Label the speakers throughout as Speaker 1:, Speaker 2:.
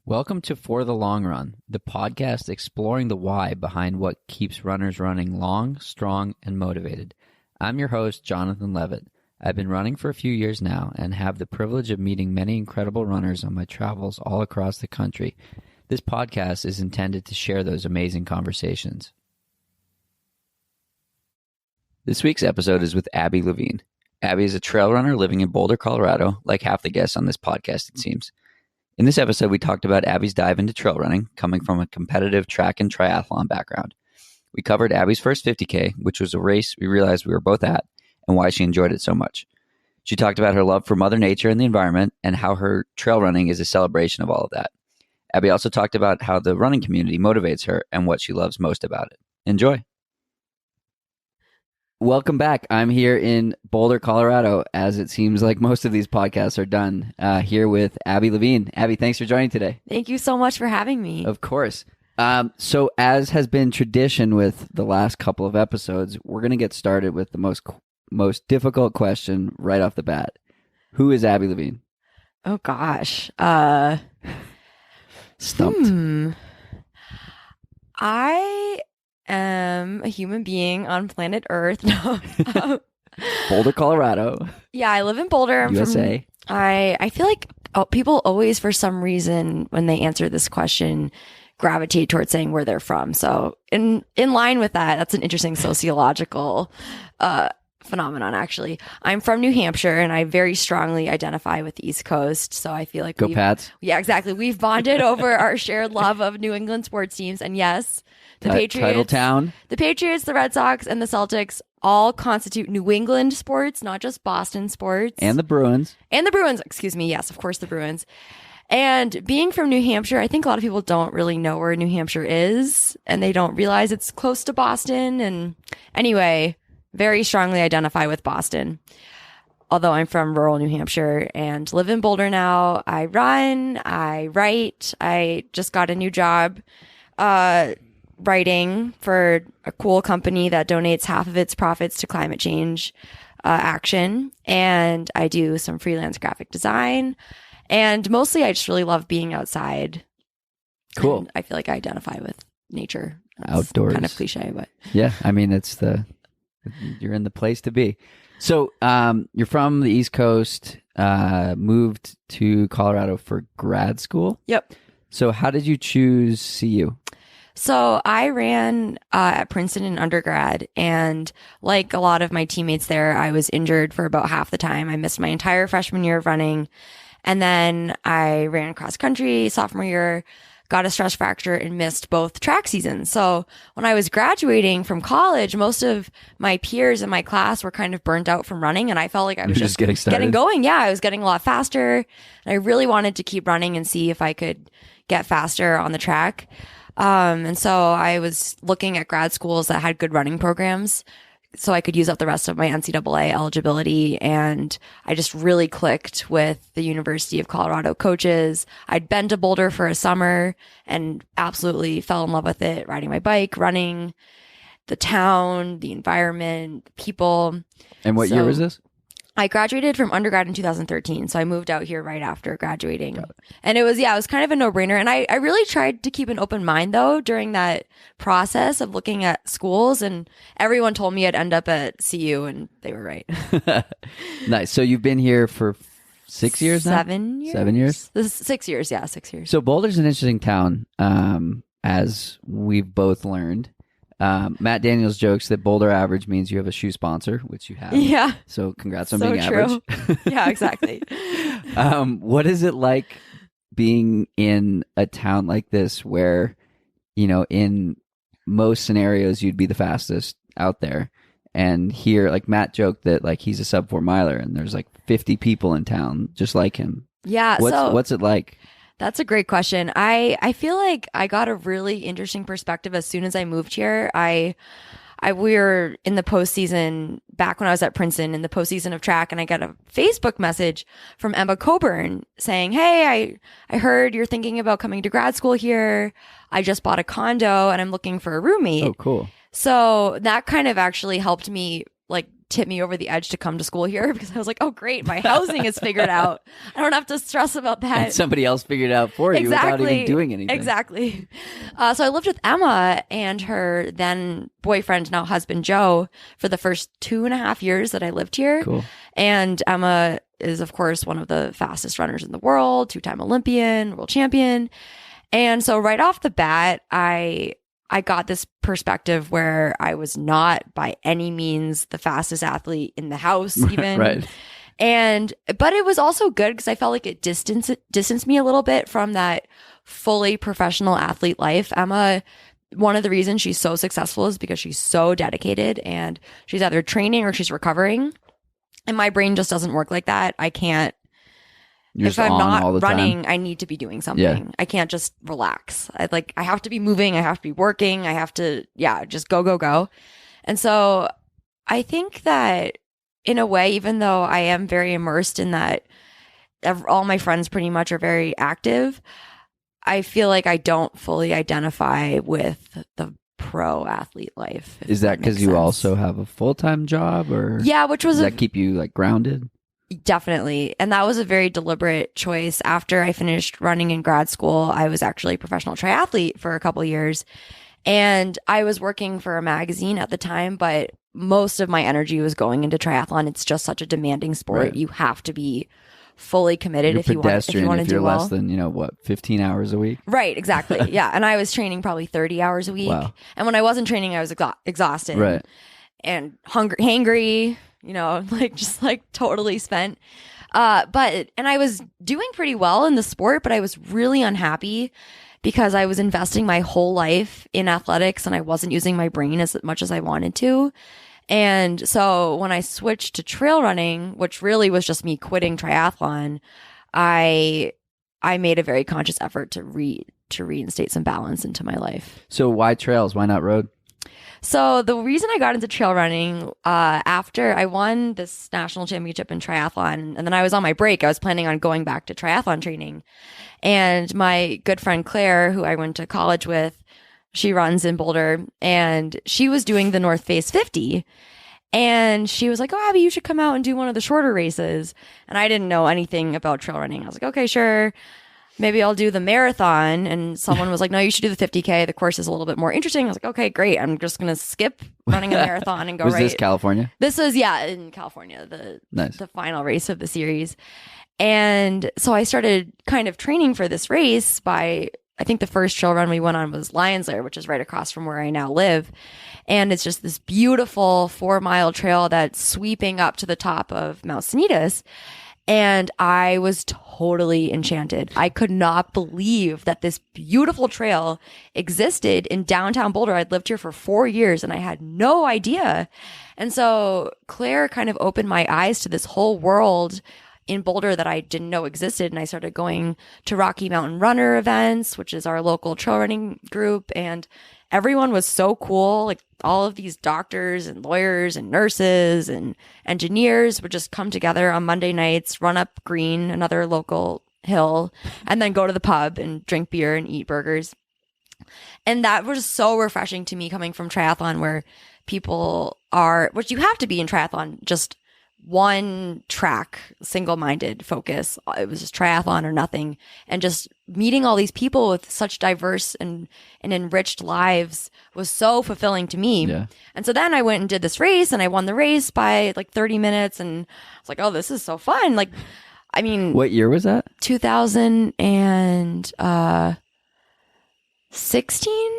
Speaker 1: Welcome to For the Long Run, the podcast exploring the why behind what keeps runners running long, strong, and motivated. I'm your host, Jonathan Levitt. I've been running for a few years now and have the privilege of meeting many incredible runners on my travels all across the country. This podcast is intended to share those amazing conversations. This week's episode is with Abby Levene. Abby is a trail runner living in Boulder, Colorado, like half the guests on this podcast, it seems. In this episode, we talked about Abby's dive into trail running, coming from a competitive track and triathlon background. We covered Abby's first 50K, which was a race we realized we were both at, and why she enjoyed it so much. She talked about her love for Mother Nature and the environment, and how her trail running is a celebration of all of that. Abby also talked about how the running community motivates her and what she loves most about it. Enjoy. Welcome back. I'm here in Boulder, Colorado, as it seems like most of these podcasts are done, here with Abby Levene. Abby, thanks for joining today.
Speaker 2: Thank you so much for having me.
Speaker 1: Of course. So as has been tradition with the last couple of episodes, we're going to get started with the most difficult question right off the bat. Who is Abby Levene?
Speaker 2: Oh, gosh.
Speaker 1: Stumped.
Speaker 2: I am a human being on planet Earth. No.
Speaker 1: Boulder, Colorado.
Speaker 2: Yeah, I live in Boulder. I'm
Speaker 1: USA.
Speaker 2: I feel like people always, for some reason, when they answer this question, gravitate towards saying where they're from. So in line with that, that's an interesting sociological phenomenon, actually. I'm from New Hampshire, and I very strongly identify with the East Coast. So I feel like
Speaker 1: Go Pats.
Speaker 2: Yeah, exactly. We've bonded over our shared love of New England sports teams. And yes, the Patriots,
Speaker 1: Titletown.
Speaker 2: The Patriots, the Red Sox, and the Celtics all constitute New England sports, not just Boston sports.
Speaker 1: And the Bruins.
Speaker 2: Excuse me. Yes, of course, the Bruins. And being from New Hampshire, I think a lot of people don't really know where New Hampshire is, and they don't realize it's close to Boston. And anyway, very strongly identify with Boston. Although I'm from rural New Hampshire and live in Boulder now. I run, I write. I just got a new job writing for a cool company that donates half of its profits to climate change action. And I do some freelance graphic design. And mostly I just really love being outside.
Speaker 1: Cool.
Speaker 2: And I feel like I identify with nature. That's
Speaker 1: outdoors.
Speaker 2: Kind of cliche, but
Speaker 1: yeah, I mean, you're in the place to be. So you're from the East Coast, moved to Colorado for grad school.
Speaker 2: Yep.
Speaker 1: So how did you choose CU?
Speaker 2: So I ran at Princeton in undergrad, and like a lot of my teammates there, I was injured for about half the time. I missed my entire freshman year of running, and then I ran cross country sophomore year, got a stress fracture, and missed both track seasons. So when I was graduating from college, most of my peers in my class were kind of burnt out from running, and I felt like I was just getting going. Yeah, I was getting a lot faster, and I really wanted to keep running and see if I could get faster on the track. And so I was looking at grad schools that had good running programs so I could use up the rest of my NCAA eligibility. And I just really clicked with the University of Colorado coaches. I'd been to Boulder for a summer and absolutely fell in love with it, riding my bike, running, the town, the environment, people.
Speaker 1: And what year was this?
Speaker 2: I graduated from undergrad in 2013, so I moved out here right after graduating. And it was kind of a no-brainer. And I really tried to keep an open mind, though, during that process of looking at schools. And everyone told me I'd end up at CU, and they were right.
Speaker 1: Nice. So you've been here for 6 years now?
Speaker 2: 7 years.
Speaker 1: 7 years?
Speaker 2: This is 6 years, yeah, 6 years.
Speaker 1: So Boulder's an interesting town, as we've both learned. Matt Daniels jokes that Boulder average means you have a shoe sponsor, which you have.
Speaker 2: Yeah.
Speaker 1: So congrats on
Speaker 2: so
Speaker 1: being
Speaker 2: true.
Speaker 1: average.
Speaker 2: Yeah, exactly.
Speaker 1: What is it like being in a town like this where, in most scenarios, you'd be the fastest out there? And here, like Matt joked that like he's a sub 4 miler and there's like 50 people in town just like him.
Speaker 2: Yeah.
Speaker 1: What's it like?
Speaker 2: That's a great question. I feel like I got a really interesting perspective as soon as I moved here. We were in the postseason back when I was at Princeton in the postseason of track, and I got a Facebook message from Emma Coburn saying, "Hey, I heard you're thinking about coming to grad school here. I just bought a condo and I'm looking for a roommate."
Speaker 1: Oh, cool.
Speaker 2: So that kind of actually helped me like tip me over the edge to come to school here because I was like, oh, great, my housing is figured out. I don't have to stress about that.
Speaker 1: And somebody else figured it out for you without even doing anything.
Speaker 2: Exactly. So I lived with Emma and her then boyfriend, now husband, Joe, for the first 2.5 years that I lived here.
Speaker 1: Cool.
Speaker 2: And Emma is, of course, one of the fastest runners in the world, 2-time Olympian, world champion. And so right off the bat, I got this perspective where I was not by any means the fastest athlete in the house, even.
Speaker 1: Right.
Speaker 2: But it was also good because I felt like it distanced me a little bit from that fully professional athlete life. Emma, one of the reasons she's so successful is because she's so dedicated and she's either training or she's recovering. And my brain just doesn't work like that. I can't. If I'm not running, I need to be doing something. Yeah. I can't just relax. I have to be moving. I have to be working. I have to, just go. And so I think that in a way, even though I am very immersed in that, all my friends pretty much are very active, I feel like I don't fully identify with the pro athlete life.
Speaker 1: Is that because you also have a full-time job, or
Speaker 2: which was
Speaker 1: does that keep you like grounded?
Speaker 2: Definitely. And that was a very deliberate choice. After I finished running in grad school, I was actually a professional triathlete for a couple of years. And I was working for a magazine at the time, but most of my energy was going into triathlon. It's just such a demanding sport. Right. You have to be fully committed if you want to do well.
Speaker 1: If you're less than, 15 hours a week?
Speaker 2: Right, exactly. Yeah. And I was training probably 30 hours a week. Wow. And when I wasn't training, I was exhausted.
Speaker 1: Right.
Speaker 2: And hangry. Just totally spent. And I was doing pretty well in the sport, but I was really unhappy because I was investing my whole life in athletics and I wasn't using my brain as much as I wanted to. And so when I switched to trail running, which really was just me quitting triathlon, I made a very conscious effort to reinstate some balance into my life.
Speaker 1: So why trails? Why not road?
Speaker 2: So the reason I got into trail running, after I won this national championship in triathlon, and then I was on my break, I was planning on going back to triathlon training. And my good friend Claire, who I went to college with, she runs in Boulder, and she was doing the North Face 50. And she was like, oh, Abby, you should come out and do one of the shorter races. And I didn't know anything about trail running. I was like, okay, sure. Maybe I'll do the marathon. And someone was like, no, you should do the 50K. The course is a little bit more interesting. I was like, okay, great. I'm just going to skip running a marathon and go
Speaker 1: Was this California?
Speaker 2: This was, in California, the final race of the series. And so I started kind of training for this race by, I think the first trail run we went on was Lions Lair, which is right across from where I now live. And it's just this beautiful 4-mile trail that's sweeping up to the top of Mount Sanitas. And I was totally enchanted. I could not believe that this beautiful trail existed in downtown Boulder. I'd lived here for 4 years and I had no idea. And so Claire kind of opened my eyes to this whole world in Boulder that I didn't know existed. And I started going to Rocky Mountain Runner events, which is our local trail running group. And everyone was so cool. Like all of these doctors and lawyers and nurses and engineers would just come together on Monday nights, run up Green, another local hill, and then go to the pub and drink beer and eat burgers. And that was so refreshing to me coming from triathlon, where people are, which you have to be in triathlon, just one track, single-minded focus. It was just triathlon or nothing. And just meeting all these people with such diverse and enriched lives was so fulfilling to me.
Speaker 1: Yeah.
Speaker 2: And so then I went and did this race, and I won the race by 30 minutes. And I was like, oh, this is so fun.
Speaker 1: What year was that?
Speaker 2: 2016?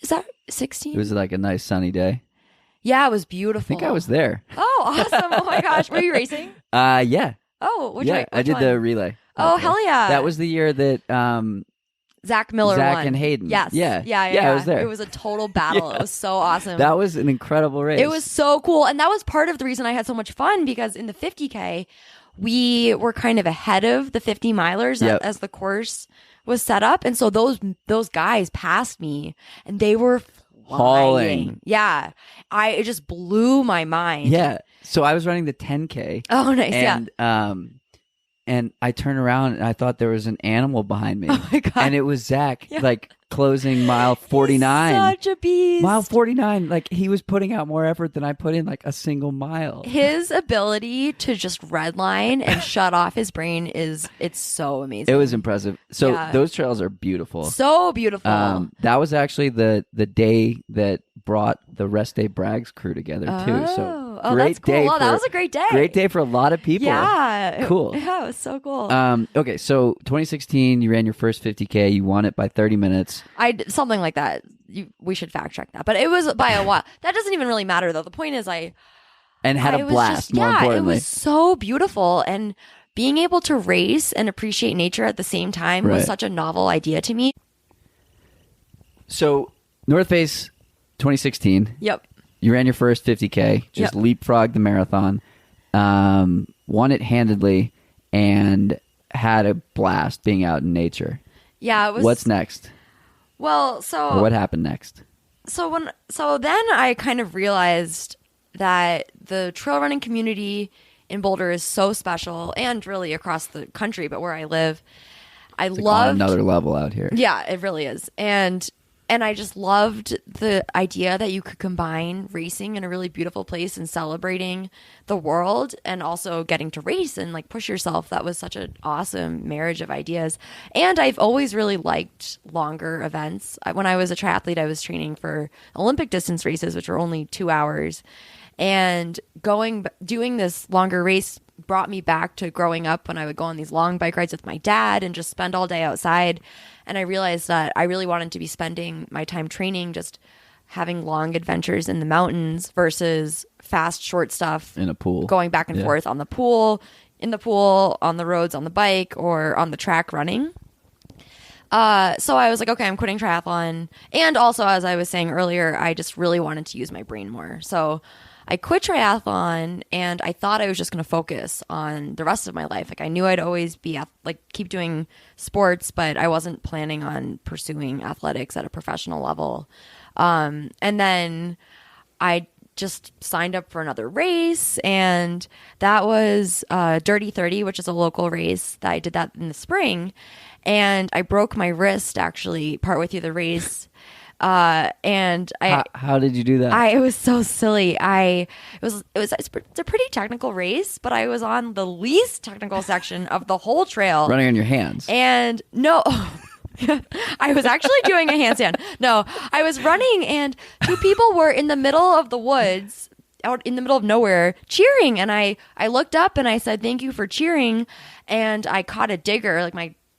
Speaker 2: Is that 16?
Speaker 1: It was like a nice sunny day.
Speaker 2: Yeah, it was beautiful.
Speaker 1: I think I was there.
Speaker 2: Oh, awesome. Oh my gosh. Were you racing?
Speaker 1: Yeah.
Speaker 2: Oh, which
Speaker 1: I did the relay.
Speaker 2: Oh, hell yeah.
Speaker 1: That was the year that
Speaker 2: Zach Miller won.
Speaker 1: And Hayden.
Speaker 2: Yes.
Speaker 1: Yeah,
Speaker 2: I
Speaker 1: was there.
Speaker 2: It was a total battle.
Speaker 1: Yeah.
Speaker 2: It was so awesome.
Speaker 1: That was an incredible race.
Speaker 2: It was so cool. And that was part of the reason I had so much fun, because in the 50K, we were kind of ahead of the 50 milers as the course was set up. And so those guys passed me and they were
Speaker 1: hauling.
Speaker 2: Yeah. It just blew my mind.
Speaker 1: Yeah. So I was running the 10K.
Speaker 2: Oh, nice.
Speaker 1: And and I turned around and I thought there was an animal behind me.
Speaker 2: Oh my God.
Speaker 1: And it was Zach, like closing mile 49.
Speaker 2: He's such a beast.
Speaker 1: Mile 49. Like he was putting out more effort than I put in like a single mile.
Speaker 2: His ability to just redline and shut off his brain it's so amazing.
Speaker 1: It was impressive. So those trails are beautiful.
Speaker 2: So beautiful.
Speaker 1: That was actually the day that brought the Rest Day Brags crew together too. So
Speaker 2: that's cool. Well, that was a great day.
Speaker 1: Great day for a lot of people.
Speaker 2: Yeah.
Speaker 1: Cool.
Speaker 2: Yeah, it was so cool.
Speaker 1: Okay, so 2016, you ran your first 50K. You won it by 30 minutes.
Speaker 2: Something like that. We should fact check that. But it was by a while. That doesn't even really matter, though. The point is
Speaker 1: And had a blast, more importantly.
Speaker 2: It was so beautiful. And being able to race and appreciate nature at the same time was such a novel idea to me.
Speaker 1: So, North Face 2016.
Speaker 2: Yep.
Speaker 1: You ran your first 50K, just leapfrogged the marathon, won it handedly, and had a blast being out in nature.
Speaker 2: Yeah, it was.
Speaker 1: What's next?
Speaker 2: Well,
Speaker 1: Or what happened next?
Speaker 2: So then I kind of realized that the trail running community in Boulder is so special, and really across the country, but where I live,
Speaker 1: It's on another level out here.
Speaker 2: Yeah, it really is. And I just loved the idea that you could combine racing in a really beautiful place and celebrating the world and also getting to race and like push yourself. That was such an awesome marriage of ideas. And I've always really liked longer events. When I was a triathlete, I was training for Olympic distance races, which were only 2 hours. And doing this longer race brought me back to growing up when I would go on these long bike rides with my dad and just spend all day outside. And I realized that I really wanted to be spending my time training, just having long adventures in the mountains versus fast, short stuff.
Speaker 1: In a pool.
Speaker 2: Going back and forth on the pool, in the pool, on the roads, on the bike, or on the track running. So I was like, okay, I'm quitting triathlon. And also, as I was saying earlier, I just really wanted to use my brain more. So I quit triathlon, and I thought I was just going to focus on the rest of my life. Like I knew I'd always be keep doing sports, but I wasn't planning on pursuing athletics at a professional level. And then I just signed up for another race, and that was Dirty 30, which is a local race. I did that in the spring, and I broke my wrist actually partway through the race. And
Speaker 1: how did you do that?
Speaker 2: It was so silly. It's a pretty technical race, but I was on the least technical section of the whole trail.
Speaker 1: Running on your hands.
Speaker 2: And no, I was actually doing a handstand. No, I was running, and two people were in the middle of the woods, out in the middle of nowhere, cheering. And I looked up and I said, "Thank you for cheering." And I caught a digger, like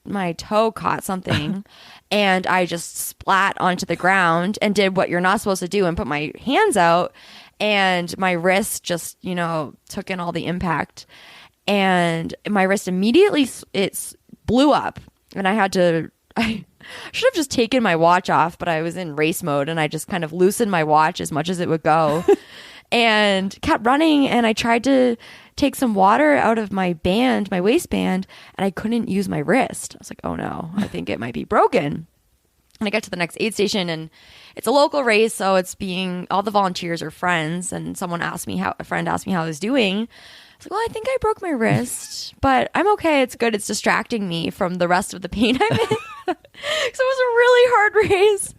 Speaker 2: my toe caught something. And I just splat onto the ground and did what you're not supposed to do and put my hands out. And my wrist just, took in all the impact. And my wrist immediately, blew up. And I should have just taken my watch off, but I was in race mode. And I just kind of loosened my watch as much as it would go. And kept running. And I tried to take some water out of my waistband, and I couldn't use my wrist. I was like, oh no, I think it might be broken. And I got to the next aid station, and it's a local race, so all the volunteers are friends. And a friend asked me how I was doing. I was like, well, I think I broke my wrist, but I'm okay. It's good. It's distracting me from the rest of the pain I'm in. So it was a really hard race.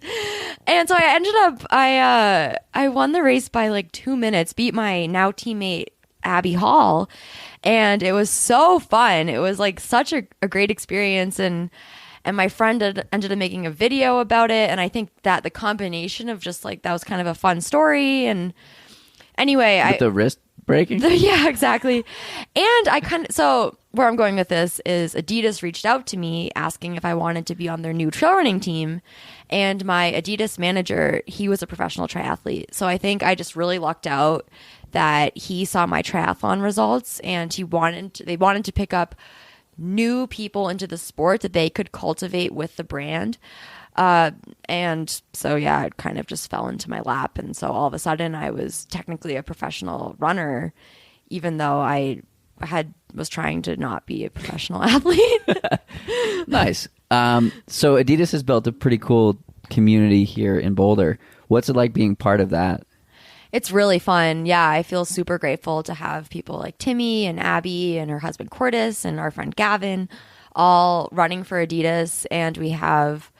Speaker 2: And so I ended up, I won the race by like 2 minutes, beat my now teammate, Abby Hall, and it was so fun. It was like such a great experience, and my friend ended up making a video about it, and I think that the combination of just like that was kind of a fun story. And anyway,
Speaker 1: with the wrist breaking.
Speaker 2: Yeah, exactly. And so where I'm going with this is Adidas reached out to me asking if I wanted to be on their new trail running team. And my Adidas manager, he was a professional triathlete. So I think I just really lucked out that he saw my triathlon results, and they wanted to pick up new people into the sport that they could cultivate with the brand. And so, yeah, it kind of just fell into my lap. And so all of a sudden I was technically a professional runner, even though I was trying to not be a professional athlete.
Speaker 1: Nice. So Adidas has built a pretty cool community here in Boulder. What's it like being part of that?
Speaker 2: It's really fun. Yeah, I feel super grateful to have people like Timmy and Abby and her husband Cordis and our friend Gavin all running for Adidas. And we have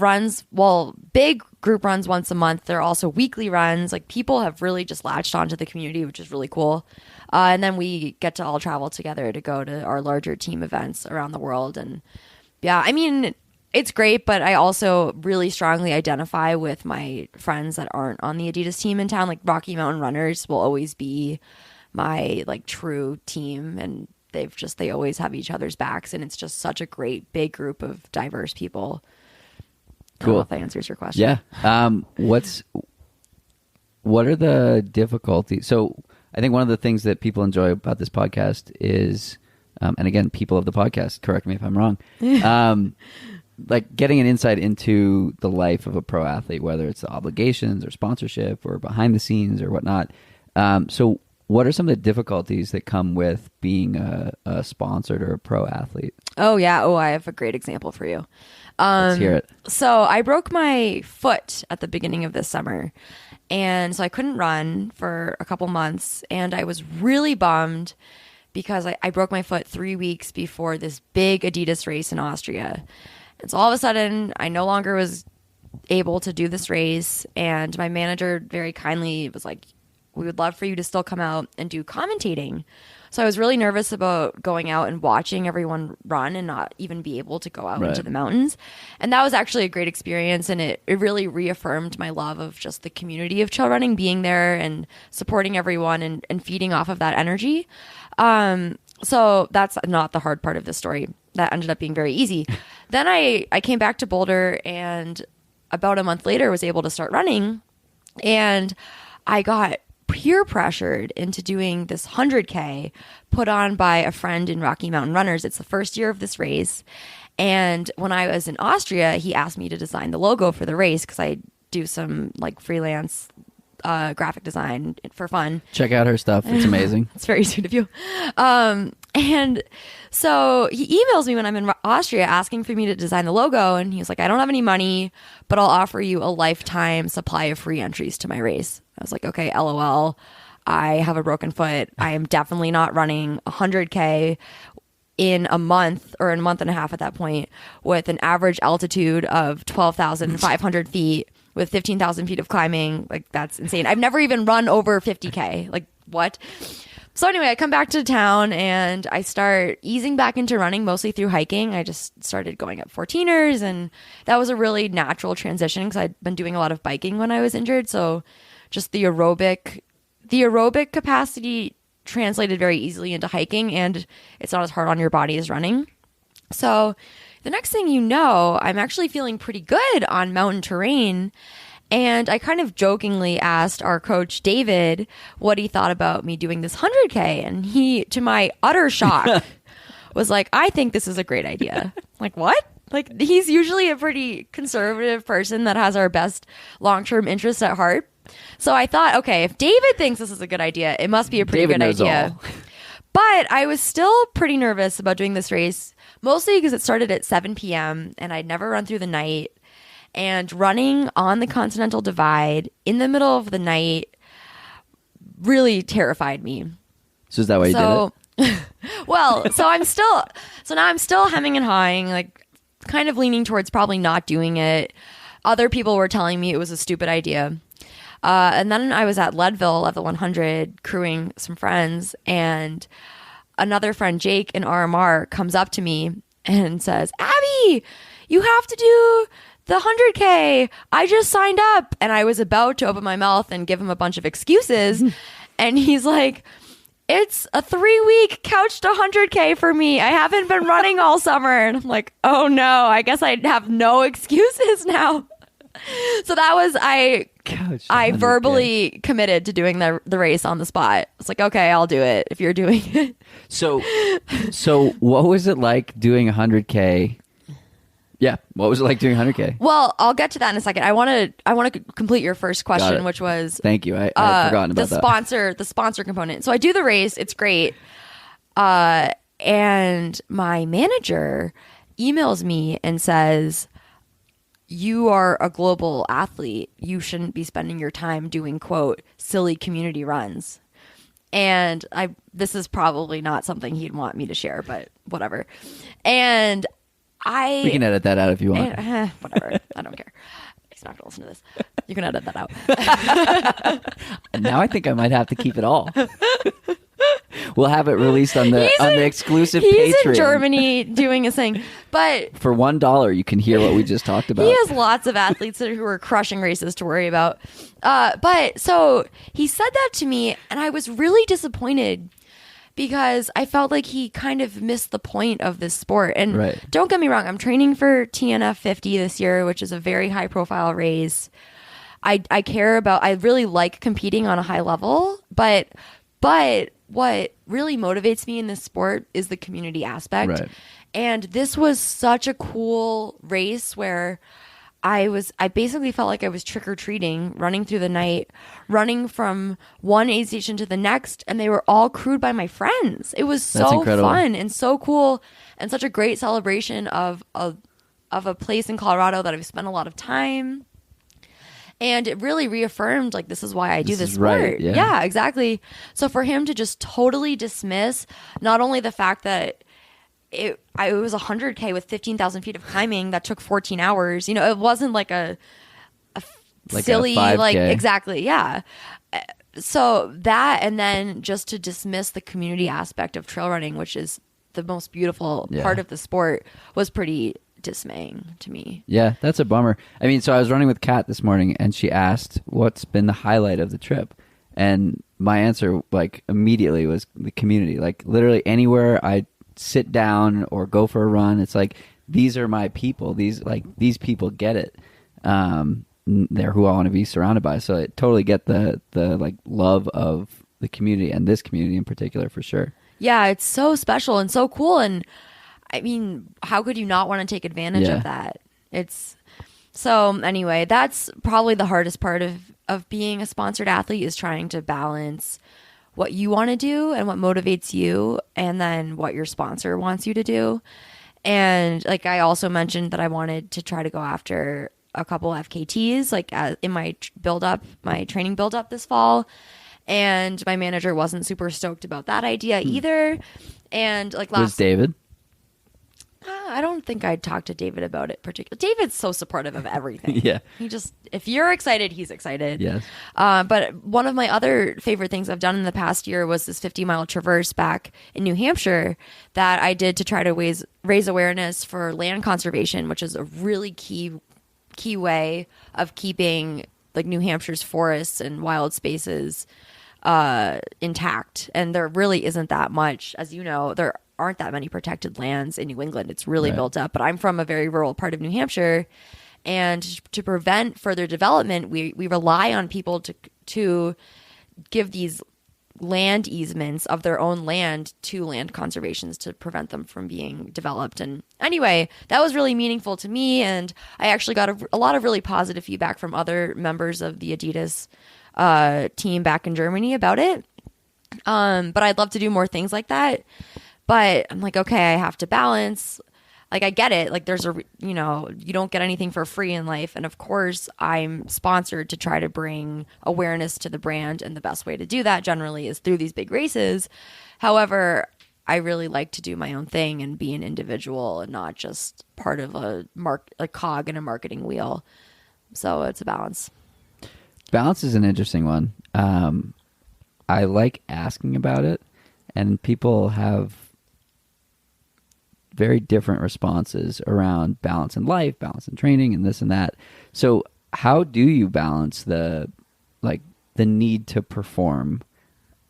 Speaker 2: runs, well, big group runs once a month. There are also weekly runs. Like people have really just latched onto the community, which is really cool. And then we get to all travel together to go to our larger team events around the world. And yeah, I mean, it's great, but I also really strongly identify with my friends that aren't on the Adidas team in town. Like Rocky Mountain Runners will always be my like true team, and they always have each other's backs, and it's just such a great big group of diverse people.
Speaker 1: Cool.
Speaker 2: I don't know if that answers your question.
Speaker 1: Yeah. What are the difficulties? So I think one of the things that people enjoy about this podcast is, and again, people of the podcast, correct me if I'm wrong, like getting an insight into the life of a pro athlete, whether it's the obligations or sponsorship or behind the scenes or whatnot. So what are some of the difficulties that come with being a sponsored or a pro athlete?
Speaker 2: Oh, yeah. Oh, I have a great example for you.
Speaker 1: Let's hear it.
Speaker 2: So I broke my foot at the beginning of this summer. And so I couldn't run for a couple months. And I was really bummed because I broke my foot 3 weeks before this big Adidas race in Austria. And so all of a sudden, I no longer was able to do this race. And my manager very kindly was like, we would love for you to still come out and do commentating. So I was really nervous about going out and watching everyone run and not even be able to go out into the mountains. And that was actually a great experience. And it really reaffirmed my love of just the community of trail running, being there and supporting everyone and feeding off of that energy. So that's not the hard part of the story. That ended up being very easy. Then I came back to Boulder, and about a month later was able to start running. And I got peer pressured into doing this 100K put on by a friend in Rocky Mountain Runners. It's the first year of this race. And when I was in Austria, he asked me to design the logo for the race because I do some like freelance graphic design for fun.
Speaker 1: Check out her stuff. It's amazing.
Speaker 2: It's very sweet of you. And so he emails me when I'm in Austria asking for me to design the logo. And he was like, I don't have any money, but I'll offer you a lifetime supply of free entries to my race. I was like, okay, LOL. I have a broken foot. I am definitely not running 100K in a month or a month and a half at that point with an average altitude of 12,500 feet with 15,000 feet of climbing. Like, that's insane. I've never even run over 50K. Like, what? So anyway, I come back to town and I start easing back into running, mostly through hiking. I just started going up 14ers, and that was a really natural transition because I'd been doing a lot of biking when I was injured. So just the aerobic capacity translated very easily into hiking, and it's not as hard on your body as running. So the next thing you know, I'm actually feeling pretty good on mountain terrain. And I kind of jokingly asked our coach, David, what he thought about me doing this 100K. And he, to my utter shock, was like, I think this is a great idea. Like, what? Like, he's usually a pretty conservative person that has our best long-term interests at heart. So I thought, okay, if David thinks this is a good idea, it must be a pretty good idea. But I was still pretty nervous about doing this race, mostly because it started at 7 p.m. and I'd never run through the night. And running on the Continental Divide in the middle of the night really terrified me.
Speaker 1: So is that why you did it?
Speaker 2: Well, so now I'm still hemming and hawing, like kind of leaning towards probably not doing it. Other people were telling me it was a stupid idea. And then I was at Leadville, Level 100, crewing some friends, and another friend, Jake in RMR, comes up to me and says, Abby, you have to do the 100K. I just signed up. And I was about to open my mouth and give him a bunch of excuses. And he's like, it's a 3-week couch to 100K for me. I haven't been running all summer. And I'm like, oh no, I guess I have no excuses now. So that was, I verbally committed to doing the race on the spot. It's like, okay, I'll do it if you're doing it. So what was it like doing 100K? Yeah, what was it like doing 100K? Well, I'll get to that in a second. I want to complete your first question, which was,
Speaker 1: thank you. I had forgotten about
Speaker 2: the sponsor component. So I do the race. It's great. And my manager emails me and says, you are a global athlete. You shouldn't be spending your time doing, quote, silly community runs. And this is probably not something he'd want me to share, but whatever. And
Speaker 1: we can edit that out if you want.
Speaker 2: Whatever. I don't care. He's not going to listen to this. You can edit that out.
Speaker 1: Now I think I might have to keep it all. We'll have it released on the exclusive Patreon.
Speaker 2: He's in Germany doing his thing. But
Speaker 1: for $1, you can hear what we just talked about.
Speaker 2: He has lots of athletes who are crushing races to worry about. But so he said that to me, and I was really disappointed because I felt like he kind of missed the point of this sport. And don't get me wrong, I'm training for TNF 50 this year, which is a very high profile race. I care about, I really like competing on a high level, but what really motivates me in this sport is the community aspect.
Speaker 1: Right.
Speaker 2: And this was such a cool race where I basically felt like I was trick-or-treating, running through the night, running from one aid station to the next, and they were all crewed by my friends. It was so fun and so cool and such a great celebration of a place in Colorado that I've spent a lot of time. And it really reaffirmed, like, this is why I do this sport.
Speaker 1: Right, yeah.
Speaker 2: Yeah, exactly. So for him to just totally dismiss not only the fact that it was 100K with 15,000 feet of climbing that took 14 hours. You know, it wasn't like a silly, like, exactly. Yeah. So that, and then just to dismiss the community aspect of trail running, which is the most beautiful part of the sport, was pretty dismaying to me.
Speaker 1: Yeah, that's a bummer. I mean, so I was running with Kat this morning, and she asked, what's been the highlight of the trip? And my answer, like, immediately was the community. Like, literally anywhere I sit down or go for a run, it's like, these are my people. These people get it. They're who I want to be surrounded by. So I totally get the like love of the community, and this community in particular, for sure. Yeah,
Speaker 2: it's so special and so cool. And I mean, how could you not want to take advantage of that? So anyway, that's probably the hardest part of being a sponsored athlete, is trying to balance what you want to do and what motivates you, and then what your sponsor wants you to do. And like, I also mentioned that I wanted to try to go after a couple FKTs, like in my training build up this fall. And my manager wasn't super stoked about that idea either. And like
Speaker 1: was David?
Speaker 2: I don't think I'd talk to David about it particularly. David's so supportive of everything.
Speaker 1: Yeah.
Speaker 2: If you're excited, he's excited.
Speaker 1: Yes.
Speaker 2: But one of my other favorite things I've done in the past year was this 50-mile traverse back in New Hampshire that I did to try to raise awareness for land conservation, which is a really key way of keeping like New Hampshire's forests and wild spaces intact. And there really isn't that much, as you know, there aren't that many protected lands in New England. It's really built up, but I'm from a very rural part of New Hampshire, and to prevent further development, we rely on people to give these land easements of their own land to land conservations to prevent them from being developed. And anyway, that was really meaningful to me, and I actually got a lot of really positive feedback from other members of the Adidas team back in Germany about it. But I'd love to do more things like that. But I'm like, okay, I have to balance. Like, I get it. Like, you don't get anything for free in life. And of course, I'm sponsored to try to bring awareness to the brand. And the best way to do that generally is through these big races. However, I really like to do my own thing and be an individual and not just part of a cog in a marketing wheel. So it's a balance.
Speaker 1: Balance is an interesting one. I like asking about it, and people have very different responses around balance in life, balance in training, and this and that. So how do you balance the need to perform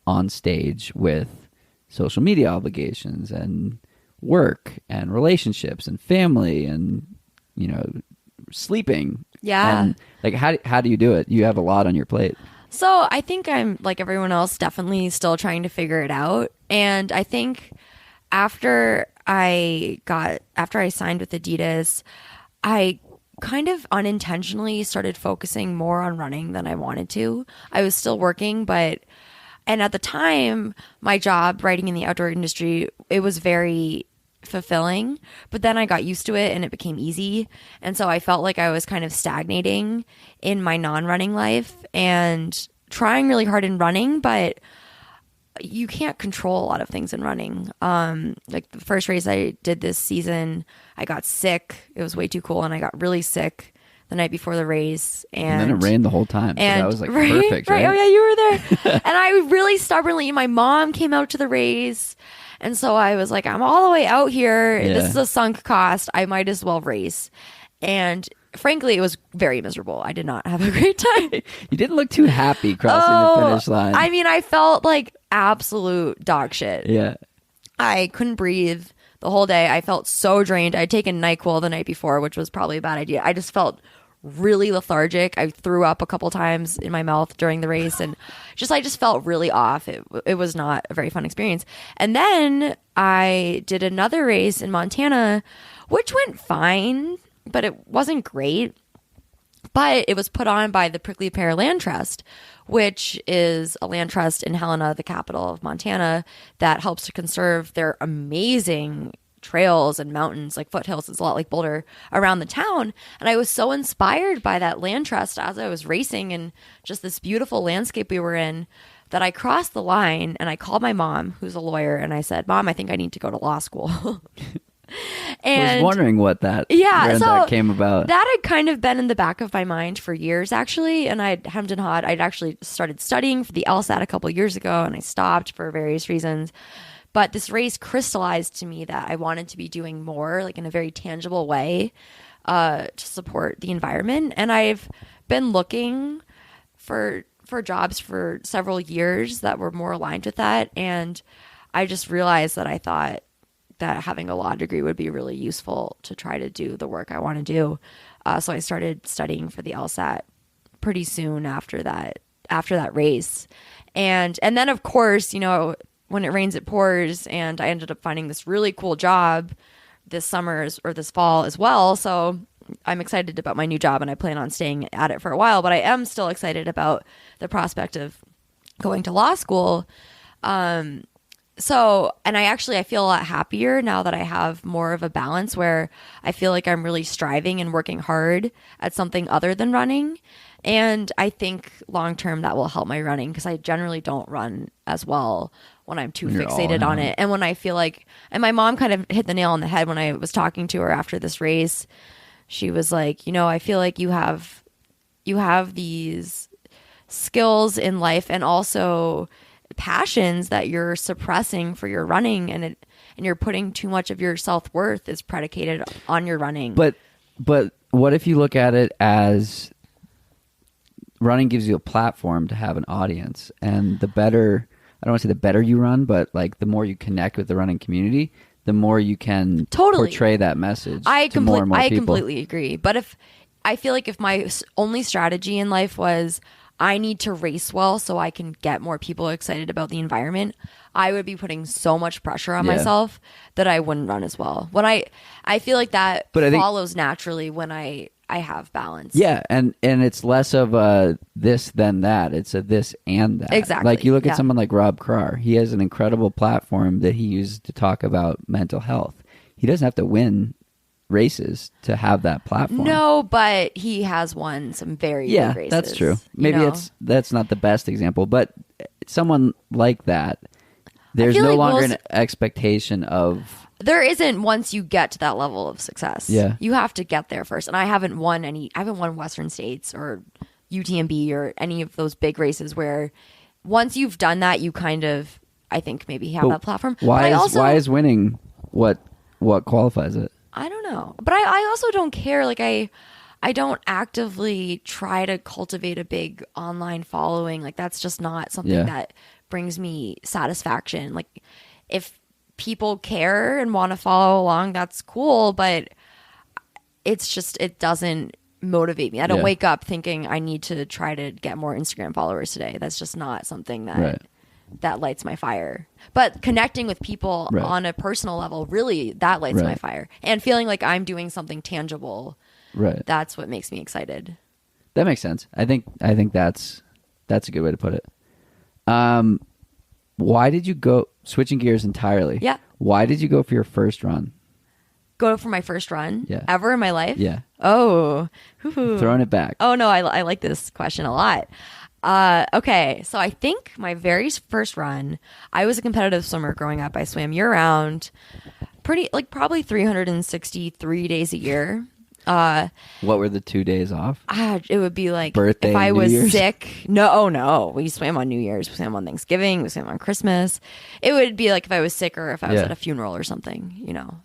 Speaker 1: on stage with social media obligations and work and relationships and family and, sleeping?
Speaker 2: Yeah.
Speaker 1: And like, how do you do it? You have a lot on your plate.
Speaker 2: So I think I'm like everyone else, definitely still trying to figure it out. And I think after I signed with Adidas, I kind of unintentionally started focusing more on running than I wanted to. I was still working, and at the time, my job writing in the outdoor industry, it was very fulfilling, but then I got used to it and it became easy. And so I felt like I was kind of stagnating in my non-running life and trying really hard in running, but you can't control a lot of things in running. Like the first race I did this season, I got sick. It was way too cool, and I got really sick the night before the race. And
Speaker 1: then it rained the whole time. So
Speaker 2: and
Speaker 1: that was like perfect, right?
Speaker 2: Oh yeah, you were there. And I really stubbornly, my mom came out to the race. And so I was like, I'm all the way out here.
Speaker 1: Yeah.
Speaker 2: This is a sunk cost. I might as well race. And frankly, it was very miserable. I did not have a great time.
Speaker 1: You didn't look too happy crossing the finish line.
Speaker 2: I mean, I felt like absolute dog shit.
Speaker 1: Yeah.
Speaker 2: I couldn't breathe the whole day. I felt so drained. I'd taken NyQuil the night before, which was probably a bad idea. I just felt really lethargic. I threw up a couple times in my mouth during the race, and I just felt really off. It was not a very fun experience. And then I did another race in Montana, which went fine, but it wasn't great. But it was put on by the Prickly Pear Land Trust, which is a land trust in Helena, the capital of Montana, that helps to conserve their amazing trails and mountains, like foothills. It's a lot like Boulder, around the town. And I was so inspired by that land trust as I was racing and just this beautiful landscape we were in, that I crossed the line and I called my mom, who's a lawyer, and I said, Mom, I think I need to go to law school. And
Speaker 1: I was wondering what that came about.
Speaker 2: That had kind of been in the back of my mind for years, actually. And I'd hemmed and hawed. I'd actually started studying for the LSAT a couple of years ago, and I stopped for various reasons. But this race crystallized to me that I wanted to be doing more, like in a very tangible way, to support the environment. And I've been looking for jobs for several years that were more aligned with that. And I just realized that I thought that having a law degree would be really useful to try to do the work I want to do. So I started studying for the LSAT pretty soon after that race. And then of course, you know, when it rains, it pours, and I ended up finding this really cool job this summer or this fall as well. So I'm excited about my new job, and I plan on staying at it for a while, but I am still excited about the prospect of going to law school. So, and I feel a lot happier now that I have more of a balance where I feel like I'm really striving and working hard at something other than running. And I think long term that will help my running, because I generally don't run as well when I'm too fixated on it. And when I feel like, and my mom kind of hit the nail on the head when I was talking to her after this race. She was like, you know, I feel like you have these skills in life and also passions that you're suppressing for your running, and you're putting too much of your self-worth is predicated on your running.
Speaker 1: But what if you look at it as running gives you a platform to have an audience, and the better, I don't want to say the better you run, but like the more you connect with the running community, the more you can portray that message to more and more people. I completely
Speaker 2: agree. But I feel like if my only strategy in life was I need to race well so I can get more people excited about the environment, I would be putting so much pressure on myself that I wouldn't run as well. When I feel like that follows naturally when I have balance.
Speaker 1: Yeah, and it's less of a this than that. It's a this and that.
Speaker 2: Exactly.
Speaker 1: Like you look at someone like Rob Krar. He has an incredible platform that he uses to talk about mental health. He doesn't have to win races to have that platform.
Speaker 2: No, but he has won some very big races.
Speaker 1: That's true. Maybe that's not the best example, but someone like that, there's no longer an expectation of...
Speaker 2: There isn't once you get to that level of success.
Speaker 1: Yeah.
Speaker 2: You have to get there first. And I haven't won Western States or UTMB or any of those big races where once you've done that, you kind of, I think, maybe have that platform.
Speaker 1: Why is winning what qualifies it?
Speaker 2: I don't know. But I also don't care. Like I don't actively try to cultivate a big online following. Like that's just not something that brings me satisfaction. Like if people care and want to follow along, that's cool, but it's just, it doesn't motivate me. I don't wake up thinking I need to try to get more Instagram followers today. That's just not something that lights my fire. But connecting with people on a personal level, really, that lights my fire. And feeling like I'm doing something tangible, that's what makes me excited.
Speaker 1: That makes sense. I think that's a good way to put it. Why did you go? switching gears entirely.
Speaker 2: Yeah.
Speaker 1: Why did you go for your first run?
Speaker 2: Go for my first run
Speaker 1: Yeah.
Speaker 2: ever in my life?
Speaker 1: Yeah.
Speaker 2: Oh.
Speaker 1: Throwing it back.
Speaker 2: Oh, no, I like this question a lot. Okay, so I think my very first run, I was a competitive swimmer growing up. I swam year round, probably 363 days a year.
Speaker 1: What were the 2 days off?
Speaker 2: It would be like
Speaker 1: Birthday,
Speaker 2: if I
Speaker 1: New
Speaker 2: was
Speaker 1: Year's?
Speaker 2: sick. No. We swam on New Year's. We swam on Thanksgiving. We swam on Christmas. It would be like if I was sick or if I was
Speaker 1: Yeah.
Speaker 2: at a funeral or something.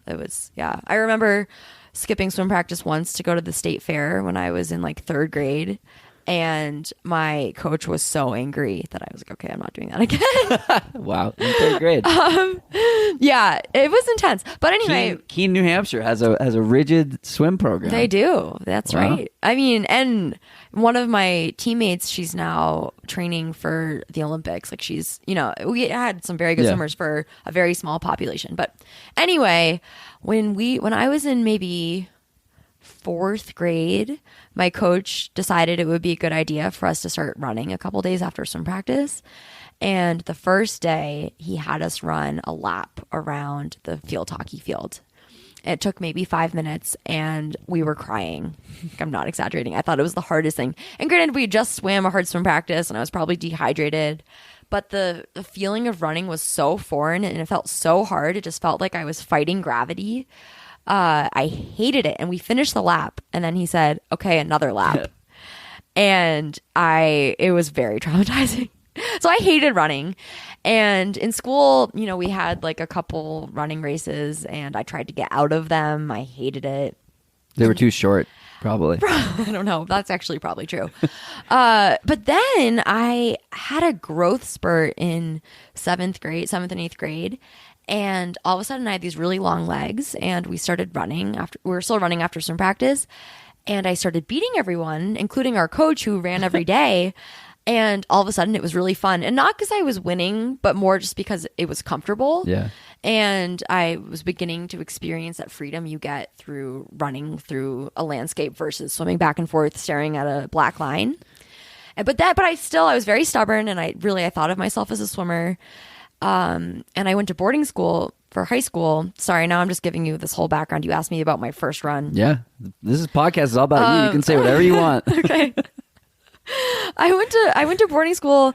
Speaker 2: It was, yeah. I remember skipping swim practice once to go to the state fair when I was in like third grade. And my coach was so angry that I was like, okay, I'm not doing that again.
Speaker 1: Wow. In third grade.
Speaker 2: Yeah, it was intense. But anyway,
Speaker 1: Keene, New Hampshire has a rigid swim program.
Speaker 2: they do. That's
Speaker 1: Wow.
Speaker 2: right. I mean, and one of my teammates, she's now training for the Olympics. Like we had some very good
Speaker 1: Yeah.
Speaker 2: swimmers for a very small population. But anyway, when I was in maybe fourth grade, my coach decided it would be a good idea for us to start running a couple days after swim practice. And the first day, he had us run a lap around the field hockey field. It took maybe 5 minutes and we were crying. I'm not exaggerating. I thought it was the hardest thing. And granted, we just swam a hard swim practice and I was probably dehydrated. But the feeling of running was so foreign and it felt so hard. It just felt like I was fighting gravity. I hated it. And we finished the lap. And then he said, okay, another lap. And it was very traumatizing. So I hated running. And in school, we had like a couple running races and I tried to get out of them. I hated it.
Speaker 1: They were too short, probably.
Speaker 2: I don't know. That's actually probably true. But then I had a growth spurt in seventh and eighth grade. And all of a sudden I had these really long legs and we started running we were still running after swim practice. And I started beating everyone, including our coach who ran every day. And all of a sudden it was really fun. And not because I was winning, but more just because it was comfortable.
Speaker 1: Yeah.
Speaker 2: And I was beginning to experience that freedom you get through running through a landscape versus swimming back and forth, staring at a black line. But I was very stubborn and I thought of myself as a swimmer. And I went to boarding school for high school. Sorry, now I'm just giving you this whole background. You asked me about my first run.
Speaker 1: Yeah. This podcast is all about you. You can say whatever you want.
Speaker 2: Okay. I went to boarding school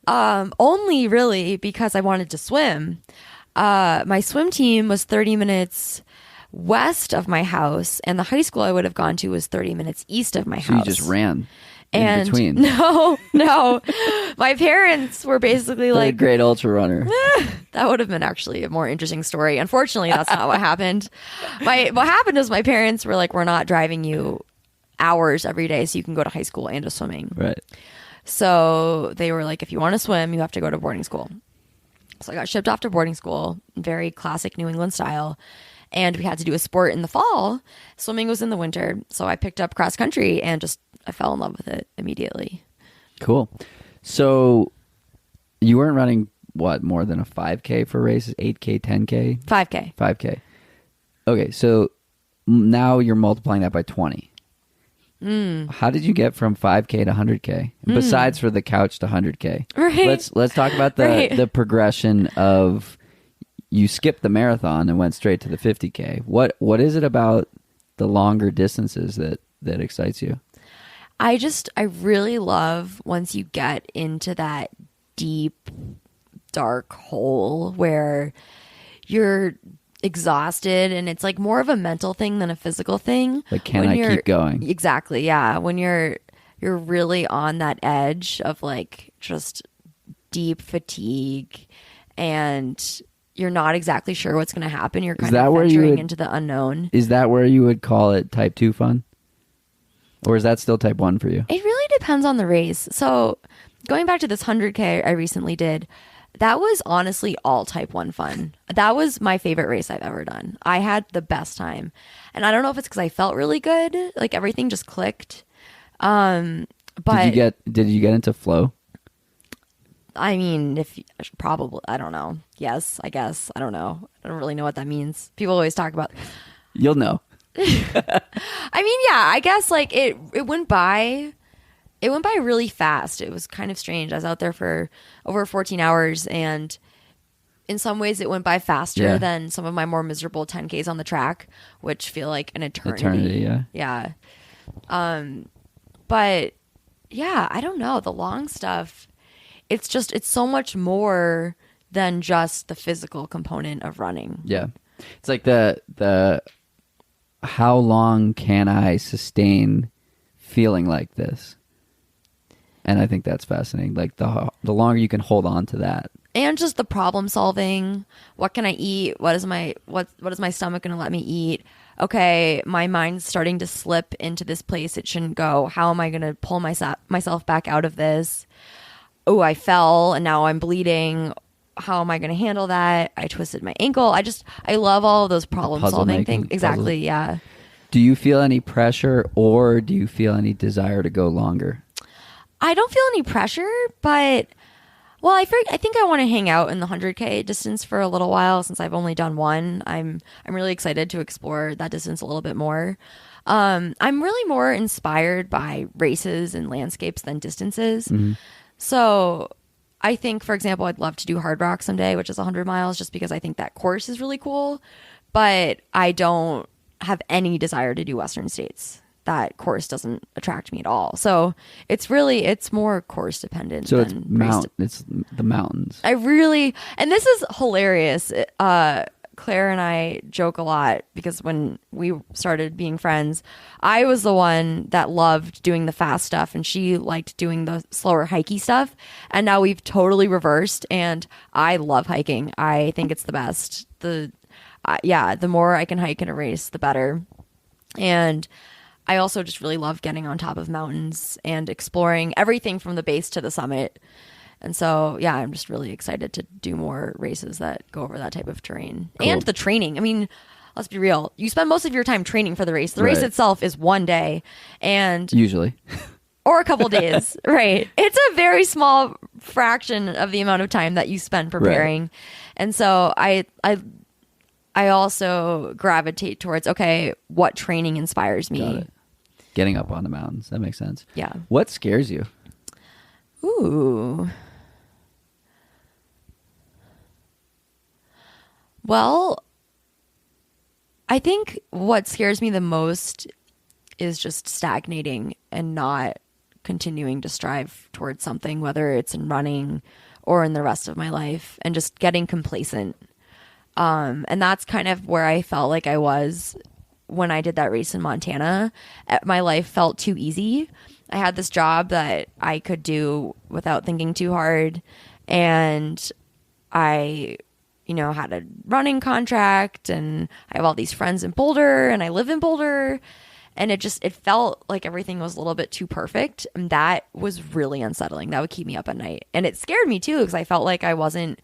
Speaker 2: only really because I wanted to swim. My swim team was 30 minutes west of my house, and the high school I would have gone to was 30 minutes east of my house.
Speaker 1: So you just ran in between.
Speaker 2: No. My parents were basically like,
Speaker 1: Third grade ultra runner.
Speaker 2: that would have been actually a more interesting story. Unfortunately, that's not what happened. What happened is my parents were like, we're not driving you hours every day so you can go to high school and to swimming.
Speaker 1: Right.
Speaker 2: So they were like, if you want to swim, you have to go to boarding school. So I got shipped off to boarding school, very classic New England style. And we had to do a sport in the fall. Swimming was in the winter. So I picked up cross country and I fell in love with it immediately.
Speaker 1: Cool. So you weren't running, more than a 5K for races? 8K, 10K?
Speaker 2: 5K.
Speaker 1: 5K. Okay, so now you're multiplying that by 20. How did you get from 5K to 100K? Besides for the couch to 100K.
Speaker 2: Right.
Speaker 1: Let's talk about the progression of you skipped the marathon and went straight to the 50K. What is it about the longer distances that excites you?
Speaker 2: I really love once you get into that deep, dark hole where you're exhausted and it's like more of a mental thing than a physical thing.
Speaker 1: Like, can I keep going?
Speaker 2: Exactly. Yeah. When you're really on that edge of like just deep fatigue and you're not exactly sure what's going to happen. You're kind of venturing into the unknown.
Speaker 1: Is that where you would call it type 2 fun? Or is that still type 1 for you?
Speaker 2: It really depends on the race. So going back to this 100K I recently did, that was honestly all type 1 fun. That was my favorite race I've ever done. I had the best time. And I don't know if it's because I felt really good. Like everything just clicked. But
Speaker 1: did you get into flow?
Speaker 2: I mean, probably, I don't know. Yes, I guess. I don't know. I don't really know what that means. People always talk about.
Speaker 1: You'll know.
Speaker 2: I mean, yeah, I guess like it went by. It went by really fast. It was kind of strange. I was out there for over 14 hours and in some ways it went by faster
Speaker 1: Yeah.
Speaker 2: than some of my more miserable 10Ks on the track, which feel like an
Speaker 1: Eternity, yeah.
Speaker 2: Yeah. But yeah, I don't know. The long stuff, it's so much more than just the physical component of running.
Speaker 1: Yeah. It's like the how long can I sustain feeling like this? And I think that's fascinating. Like the longer you can hold on to that.
Speaker 2: And just the problem solving. What can I eat? What is my stomach going to let me eat? Okay, my mind's starting to slip into this place it shouldn't go. How am I going to pull myself back out of this? Oh, I fell and now I'm bleeding. How am I going to handle that? I twisted my ankle. I love all of those problem solving things. Exactly, yeah.
Speaker 1: Do you feel any pressure or do you feel any desire to go longer?
Speaker 2: I don't feel any pressure, but well, I think I want to hang out in the 100K distance for a little while since I've only done one. I'm really excited to explore that distance a little bit more. I'm really more inspired by races and landscapes than distances.
Speaker 1: Mm-hmm.
Speaker 2: So I think, for example, I'd love to do Hard Rock someday, which is 100 miles, just because I think that course is really cool. But I don't have any desire to do Western States. That course doesn't attract me at all. So it's more course dependent.
Speaker 1: So it's it's the mountains.
Speaker 2: And this is hilarious. Claire and I joke a lot because when we started being friends, I was the one that loved doing the fast stuff and she liked doing the slower hikey stuff. And now we've totally reversed and I love hiking. I think it's the best. The more I can hike in a race, the better. And I also just really love getting on top of mountains and exploring everything from the base to the summit. And so, yeah, I'm just really excited to do more races that go over that type of terrain. Cool. And the training. I mean, let's be real. You spend most of your time training for the race. The race itself is one day. And
Speaker 1: usually.
Speaker 2: Or a couple days. Right. It's a very small fraction of the amount of time that you spend preparing. Right. And so I also gravitate towards, okay, what training inspires me?
Speaker 1: Got it. Getting up on the mountains. That makes sense.
Speaker 2: Yeah.
Speaker 1: What scares you?
Speaker 2: Ooh. Well, I think what scares me the most is just stagnating and not continuing to strive towards something, whether it's in running or in the rest of my life, and just getting complacent. And that's kind of where I felt like I was when I did that race in Montana. My life felt too easy. I had this job that I could do without thinking too hard. And I, had a running contract and I have all these friends in Boulder and I live in Boulder. And it felt like everything was a little bit too perfect. And that was really unsettling. That would keep me up at night. And it scared me too, because I felt like I wasn't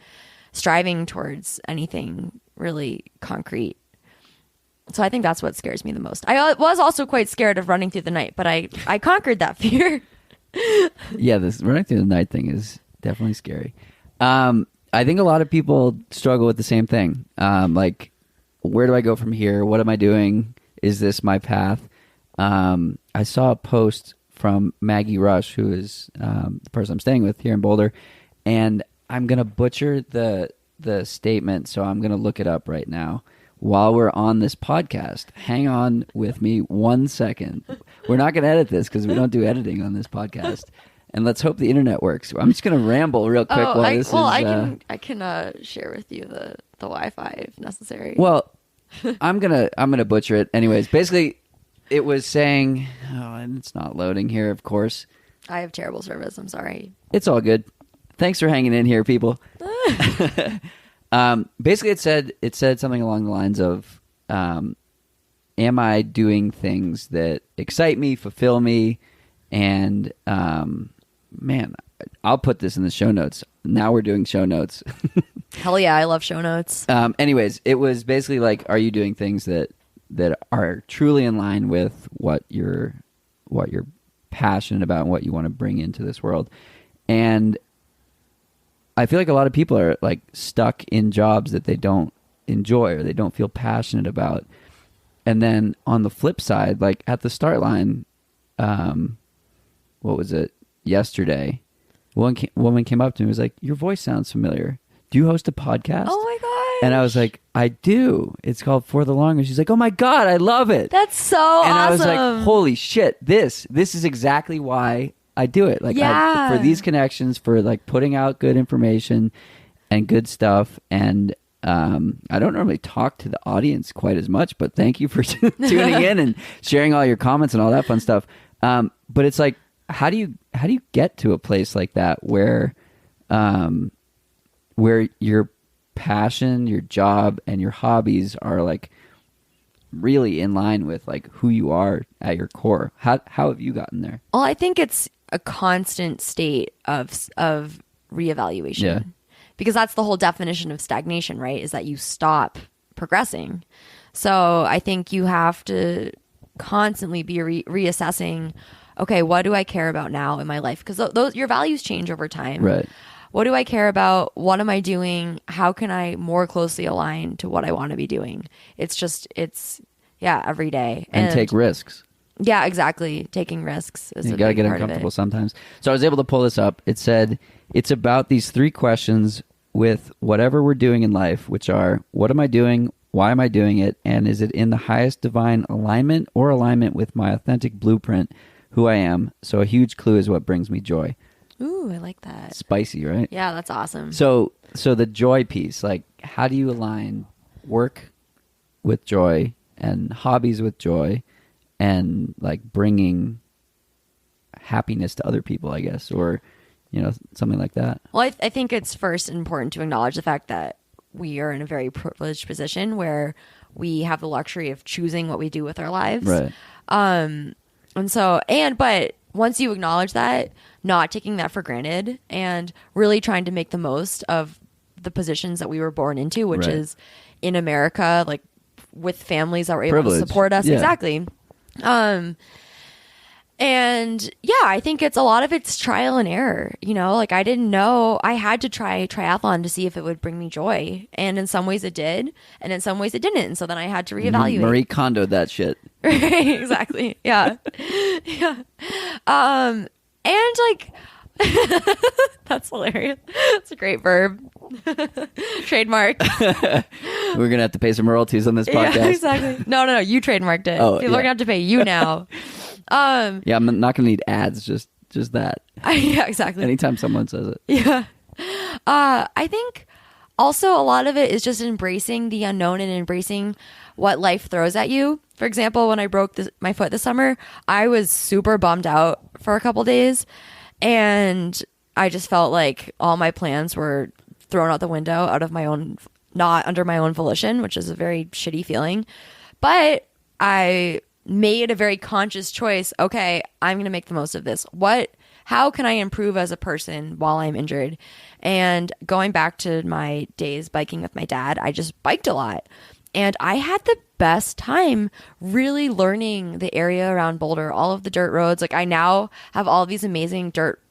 Speaker 2: striving towards anything really concrete. So I think that's what scares me the most. I was also quite scared of running through the night, but I conquered that fear.
Speaker 1: Yeah, this running through the night thing is definitely scary. I think a lot of people struggle with the same thing. Like, where do I go from here? What am I doing? Is this my path? I saw a post from Maggie Rush, who is the person I'm staying with here in Boulder, and I'm going to butcher the statement, so I'm going to look it up right now. While we're on this podcast, hang on with me 1 second. We're not going to edit this because we don't do editing on this podcast. And let's hope the internet works. I'm just going to ramble real quick while this is...
Speaker 2: I can share with you the Wi-Fi if necessary.
Speaker 1: Well, I'm gonna butcher it. Anyways, basically, it was saying... Oh, and it's not loading here, of course.
Speaker 2: I have terrible service. I'm sorry.
Speaker 1: It's all good. Thanks for hanging in here, people. Basically, it said something along the lines of, am I doing things that excite me, fulfill me, and man, I'll put this in the show notes. Now we're doing show notes.
Speaker 2: Hell yeah, I love show notes.
Speaker 1: Anyways, it was basically like, are you doing things that are truly in line with what you're passionate about and what you want to bring into this world? And I feel like a lot of people are like stuck in jobs that they don't enjoy or they don't feel passionate about. And then on the flip side, like at the start line, what was it? Yesterday, one woman came up to me and was like, "Your voice sounds familiar. do you host a podcast?
Speaker 2: Oh my gosh.
Speaker 1: And I was like, I do. It's called For the Long. And she's like, oh my God, I love it.
Speaker 2: That's so awesome.
Speaker 1: And I was like, holy shit, this is exactly why I do it. Like for these connections, for like putting out good information and good stuff. And I don't normally talk to the audience quite as much, but thank you for tuning in and sharing all your comments and all that fun stuff. But it's like, how do you get to a place like that where your passion, your job, and your hobbies are like really in line with like who you are at your core? How have you gotten there?
Speaker 2: Well, I think it's a constant state of reevaluation.
Speaker 1: Yeah.
Speaker 2: Because that's the whole definition of stagnation, right? Is that you stop progressing. So I think you have to constantly be reassessing, okay, what do I care about now in my life? Because those your values change over time.
Speaker 1: Right.
Speaker 2: What do I care about? What am I doing? How can I more closely align to what I want to be doing? It's every day.
Speaker 1: And take risks.
Speaker 2: Yeah, exactly. Taking risks is
Speaker 1: you got to get uncomfortable sometimes. So I was able to pull this up. It said it's about these 3 questions with whatever we're doing in life, which are, what am I doing? Why am I doing it? And is it in the highest divine alignment or alignment with my authentic blueprint, who I am? So a huge clue is what brings me joy.
Speaker 2: Ooh, I like that.
Speaker 1: Spicy, right?
Speaker 2: Yeah, that's awesome.
Speaker 1: So the joy piece, like how do you align work with joy and hobbies with joy and like bringing happiness to other people, I guess, or, something like that?
Speaker 2: Well, I think it's first important to acknowledge the fact that we are in a very privileged position where we have the luxury of choosing what we do with our lives.
Speaker 1: Right.
Speaker 2: But once you acknowledge that, not taking that for granted and really trying to make the most of the positions that we were born into, which is in America, like with families that were able to support us.
Speaker 1: Yeah.
Speaker 2: Exactly. And yeah, I think a lot of it's trial and error. Like I didn't know, I had to try triathlon to see if it would bring me joy. And in some ways it did. And in some ways it didn't. And so then I had to reevaluate.
Speaker 1: Marie Kondo'd that shit.
Speaker 2: Right, exactly. Yeah. Yeah. And like, that's hilarious. It's a great verb. Trademark.
Speaker 1: We're going to have to pay some royalties on this podcast.
Speaker 2: Yeah, exactly. No. You trademarked it.
Speaker 1: Oh,
Speaker 2: People are going to have to pay you now.
Speaker 1: Yeah, I'm not going to need ads. Just that.
Speaker 2: Yeah, exactly.
Speaker 1: Anytime someone says it.
Speaker 2: Yeah. I think also a lot of it is just embracing the unknown and embracing what life throws at you. For example, when I broke my foot this summer, I was super bummed out for a couple days. And I just felt like all my plans were thrown out the window not under my own volition, which is a very shitty feeling. But I made a very conscious choice. Okay, I'm going to make the most of this. How can I improve as a person while I'm injured? And going back to my days biking with my dad, I just biked a lot. And I had the best time really learning the area around Boulder, all of the dirt roads. Like I now have all these amazing dirt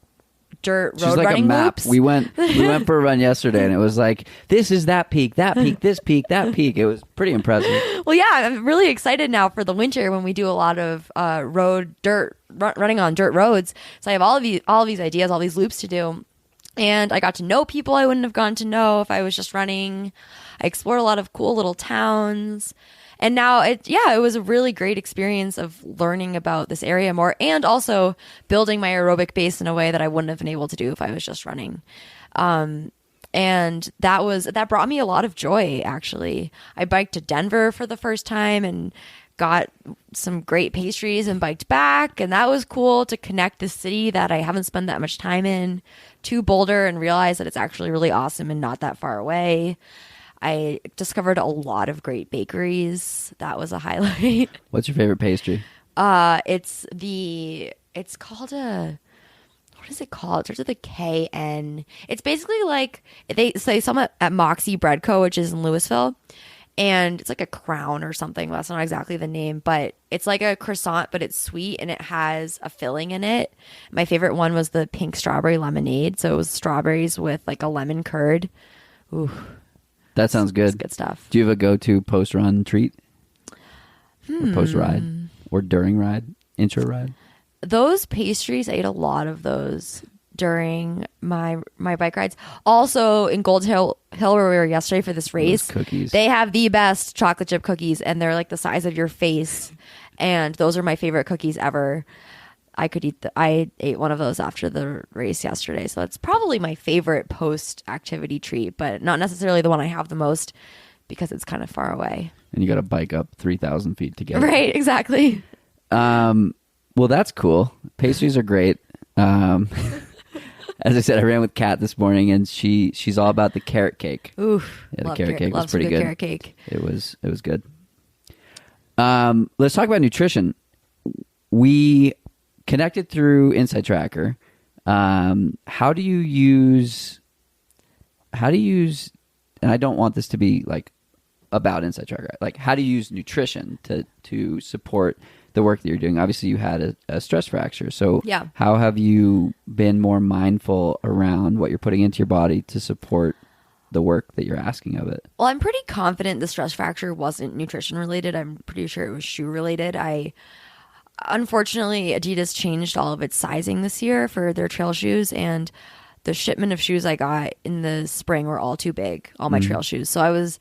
Speaker 2: road
Speaker 1: She's like
Speaker 2: running
Speaker 1: a map.
Speaker 2: loops.
Speaker 1: We went for a run yesterday, and it was like, this is that peak, this peak, that peak. It was pretty impressive.
Speaker 2: Well, yeah, I'm really excited now for the winter when we do a lot of running on dirt roads. So I have all of these ideas, all these loops to do. And I got to know people I wouldn't have gotten to know if I was just running. I explored a lot of cool little towns. And now it was a really great experience of learning about this area more and also building my aerobic base in a way that I wouldn't have been able to do if I was just running. And that brought me a lot of joy, actually. I biked to Denver for the first time and got some great pastries and biked back. And that was cool to connect the city that I haven't spent that much time in to Boulder and realize that it's actually really awesome and not that far away. I discovered a lot of great bakeries. That was a highlight. What's
Speaker 1: your favorite pastry?
Speaker 2: It's called what is it called? It starts with a KN. It's basically like they sell it at Moxie Bread Co., which is in Louisville. And it's like a crown or something. Well, that's not exactly the name, but it's like a croissant, but it's sweet and it has a filling in it. My favorite one was the pink strawberry lemonade. So it was strawberries with like a lemon curd. Ooh.
Speaker 1: That sounds good.
Speaker 2: It's good stuff.
Speaker 1: Do you have a go-to post-run treat? Or post-ride? Or during ride? Intro ride?
Speaker 2: Those pastries, I ate a lot of those during my bike rides. Also in Gold Hill where we were yesterday for this race,
Speaker 1: Those cookies.
Speaker 2: they have the best chocolate chip cookies, and they're like the size of your face. And those are my favorite cookies ever. I ate one of those after the race yesterday, so that's probably my favorite post activity treat, but not necessarily the one I have the most because it's kind of far away.
Speaker 1: And you got to bike up 3,000 feet to get it.
Speaker 2: Right, exactly.
Speaker 1: Well, that's cool. Pastries are great. As I said, I ran with Kat this morning, and she's all about the carrot cake.
Speaker 2: Oof,
Speaker 1: Yeah, the carrot cake was pretty good.
Speaker 2: Carrot cake.
Speaker 1: It was good. Let's talk about nutrition. We connected through Insight Tracker. How do you use? And I don't want this to be like about Insight Tracker. Like, how do you use nutrition to support the work that you're doing? Obviously, you had a stress fracture. So
Speaker 2: Yeah.
Speaker 1: how have you been more mindful around what you're putting into your body to support the work that you're asking of it?
Speaker 2: Well, I'm pretty confident the stress fracture wasn't nutrition related. I'm pretty sure it was shoe related. Unfortunately, Adidas changed all of its sizing this year for their trail shoes, and the shipment of shoes I got in the spring were all too big, all my trail shoes. So I was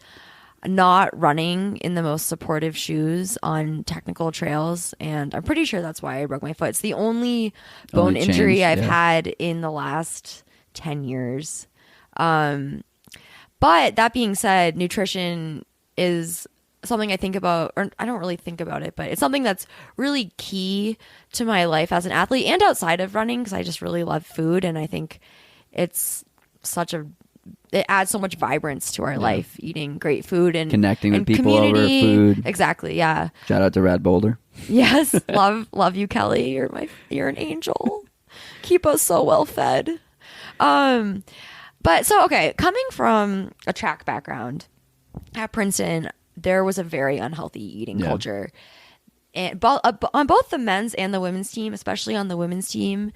Speaker 2: not running in the most supportive shoes on technical trails, and I'm pretty sure that's why I broke my foot. It's the only bone injury I've had in the last 10 years. But that being said, nutrition is something I think about, or I don't really think about it, but it's something that's really key to my life as an athlete and outside of running, because I just really love food, and I think it adds so much vibrance to our life, eating great food and
Speaker 1: connecting with
Speaker 2: and
Speaker 1: people over
Speaker 2: community.
Speaker 1: food.
Speaker 2: Exactly. Yeah.
Speaker 1: Shout out to Rad Boulder.
Speaker 2: Yes. love you, Kelly. You're an angel. Keep us so well fed. But so, okay, coming from a track background at Princeton, there was a very unhealthy eating culture. And on both the men's and the women's team, especially on the women's team.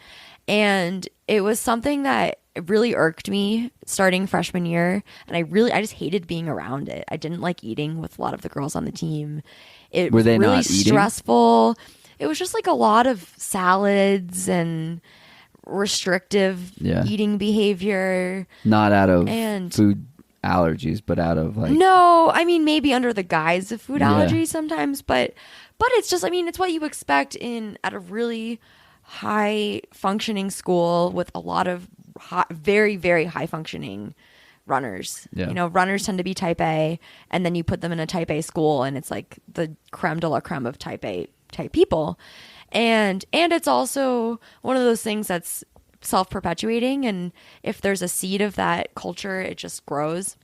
Speaker 2: And it was something that really irked me starting freshman year. And I just hated being around it. I didn't like eating with a lot of the girls on the team. It was really stressful. It was just like a lot of salads and restrictive eating behavior.
Speaker 1: Not out of food allergies, but out of like...
Speaker 2: No, I mean, maybe under the guise of food allergies sometimes, but it's just, I mean, it's what you expect at a really high functioning school with a lot of very, very high functioning runners. You know, runners tend to be type A, and then you put them in a type A school, and it's like the creme de la creme of type A type people. And it's also one of those things that's self-perpetuating, and if there's a seed of that culture, it just grows.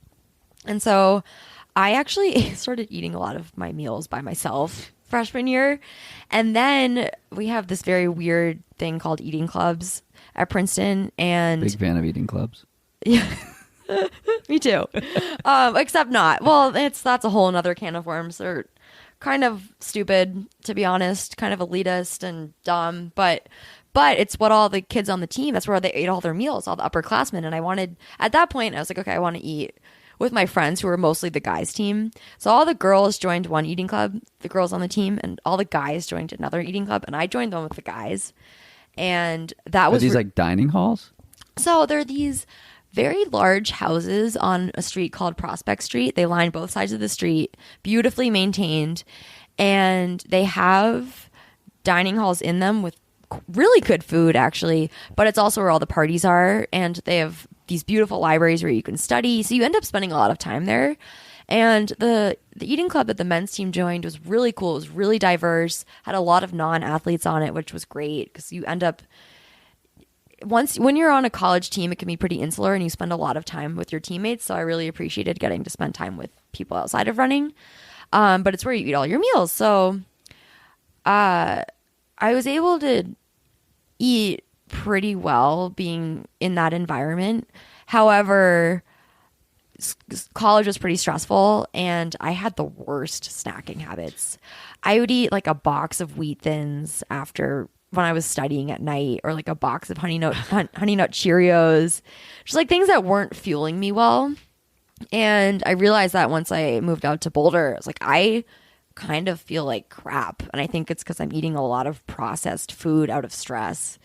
Speaker 2: And so I actually started eating a lot of my meals by myself freshman year, and then we have this very weird thing called eating clubs at Princeton. And
Speaker 1: big fan of eating clubs.
Speaker 2: Yeah. Me too. Except not. Well, that's a whole nother can of worms. They're kind of stupid, to be honest, kind of elitist and dumb, but it's what all the kids on the team, that's where they ate all their meals, all the upperclassmen. And at that point, I was like, okay, I want to eat with my friends who were mostly the guys team. So all the girls joined one eating club, the girls on the team, and all the guys joined another eating club, and I joined the one with the guys. And that was...
Speaker 1: Are these like dining halls?
Speaker 2: So they're these very large houses on a street called Prospect Street. They line both sides of the street, beautifully maintained, and they have dining halls in them with really good food, actually, but it's also where all the parties are, and they have these beautiful libraries where you can study, so you end up spending a lot of time there. And the eating club that the men's team joined was really cool. It was really diverse, had a lot of non-athletes on it, which was great, because you end up... when you're on a college team, it can be pretty insular, and you spend a lot of time with your teammates. So I really appreciated getting to spend time with people outside of running. But it's where you eat all your meals. So I was able to eat pretty well being in that environment. However, college was pretty stressful, and I had the worst snacking habits. I would eat like a box of Wheat Thins when I was studying at night, or like a box of Honey Nut Cheerios, just like things that weren't fueling me well. And I realized that once I moved out to Boulder, I was like, I kind of feel like crap. And I think it's because I'm eating a lot of processed food out of stress.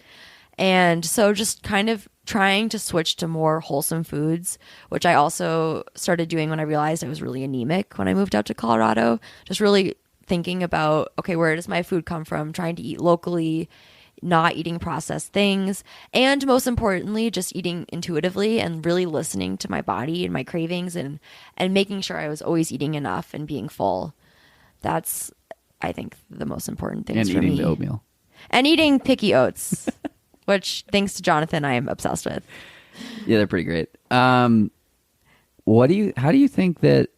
Speaker 2: And so just kind of trying to switch to more wholesome foods, which I also started doing when I realized I was really anemic when I moved out to Colorado. Just really thinking about, okay, where does my food come from? Trying to eat locally, not eating processed things, and most importantly, just eating intuitively and really listening to my body and my cravings and making sure I was always eating enough and being full. That's, I think, the most important things for me.
Speaker 1: And eating the oatmeal.
Speaker 2: And eating picky oats, which, thanks to Jonathan, I am obsessed with.
Speaker 1: Yeah, they're pretty great. How do you think that